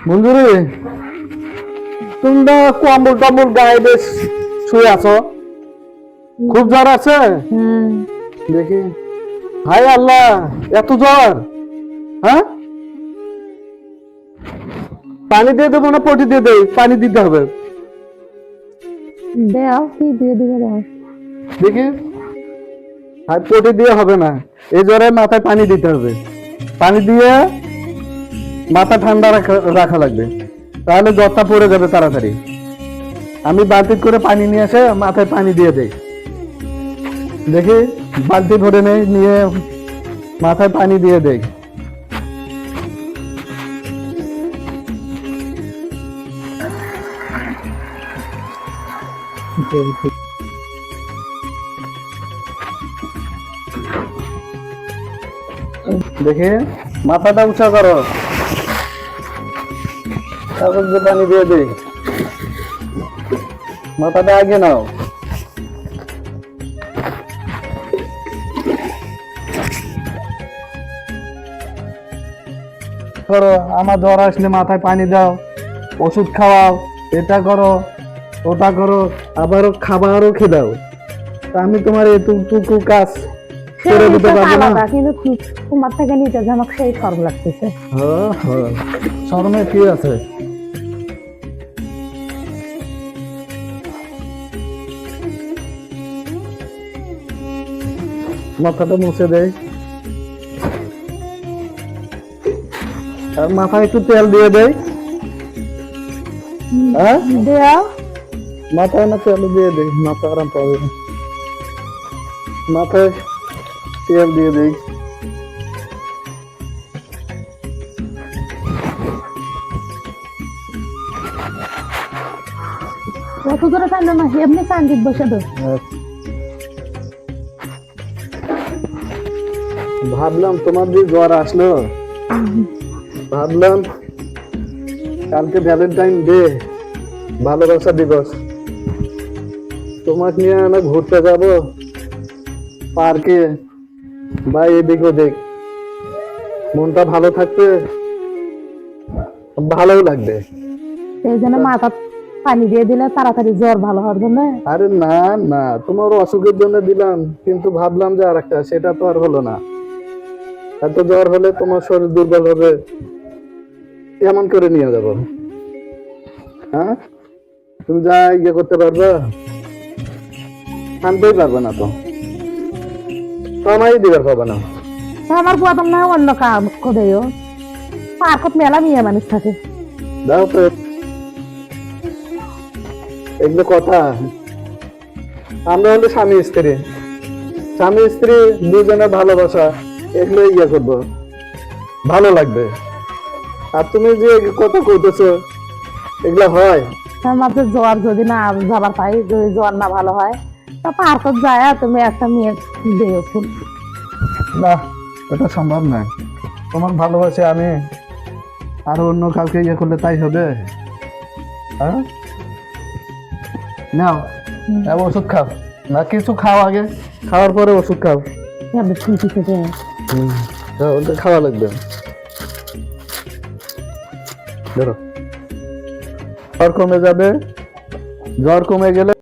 মঞ্জুরি, তোমরা কম্বল টম্বল গায়ে বেশ শুয়ে আছো, খুব জ্বর আছে? দেখি, হায় আল্লাহ, এত জ্বর! হ্যাঁ, পানি দিয়ে দেবো না পটি দিয়ে দেই? পানি দিতে হবে। দাও, কি দিয়ে দিবে দাও। দেখি, আর পটি দিয়ে হবে না, এই জ্বরে মাথায় পানি দিতে হবে। পানি দিয়ে মাথা ঠান্ডা রাখা লাগবে, তাহলে জ্বরটা পড়ে যাবে তাড়াতাড়ি। আমি বালতি করে পানি নিয়ে এসে মাথায় পানি দিয়ে দেই। দেখি, বালতি ভরে নেই, নিয়ে মাথায় পানি দিয়ে দেই। দেখি, মাথাটা উঁচা করো, তারপর যে পানি দিয়ে দিই। মাথাটা আগে নাও। করো, আমার জ্বর আসলে মাথায় পানি দাও, ওষুধ খাওয়াও, এটা করো ওটা করো, আবারও খাবারও খেদাও। তা আমি তোমার এটুকু কাজ করে দিতে পারবো না? কিন্তু তোমার থেকে নিতে যে আমাকে সেই শরম লাগতেছে। শরমে কি আছে? মাথাটা মুছে দেয়, আর মাথায় একটু তেল দিয়ে দেয়। হ্যাঁ, দেও, মাথায় না তেল দিয়ে দেয়, মাথা আরাম পাবে। মাথায় তেল দিয়ে দেয়। কত জোরে চাইলো না, এমনি চান্দিত বসে দো। ভাবলাম তোমার যে জ্বর আসলো, ভাবলাম কালকে ভ্যালেন্টাইন ডে, ভালোবাসা দিবস, তোমাকে নিয়ে আমরা ঘুরতে যাব পার্কে বা এদিক ওদিক। মনটা ভালো থাকবে, ভালোও লাগবে। এই জন্য মাথা পানি দিয়ে দিলে তাড়াতাড়ি জ্বর ভালো হওয়ার জন্য। আরে না না, তোমার অসুখের জন্য দিলাম, কিন্তু ভাবলাম যে আরেকটা, সেটা তো আর হলো না। এত জ্বর হলে তোমার শরীর দুর্বল হবে, কেমন করে নিয়ে যাব? হ্যাঁ, তুমি যা ইয়ে করতে পারবে? আনতেই পারবে না তো, সময় দিবার পাবে না। আমার প্রথম না অন্য কাম করেও পার্কত মেলা মেয়ে মানুষ থাকে। দাও তো, এগুলো কথা। আমরা হলো স্বামী স্ত্রী, স্বামী স্ত্রী দুজনের ভালোবাসা, এগুলো ইয়ে করবো, ভালো লাগবে। আর তুমি যে কথা কইতেছো, এগুলো হয়? আমার তো জ্বর যদি না যাবার পাই, যদি জ্বর না ভালো হয়, তা পার্কত যায় তুমি একটা মেয়ে দেও ফুল। না, এটা সম্ভব নয়। তোমার ভালোবাসে আমি আর অন্য কাউকে ইয়ে করলে তাই হবে? হ্যাঁ, নাও, ওষুধ খাও। না, কিছু খাও আগে, খাওয়ার পরে ওষুধ খাও। খাওয়া লাগবে, ধরো। জ্বর কমে যাবে, জ্বর কমে গেলে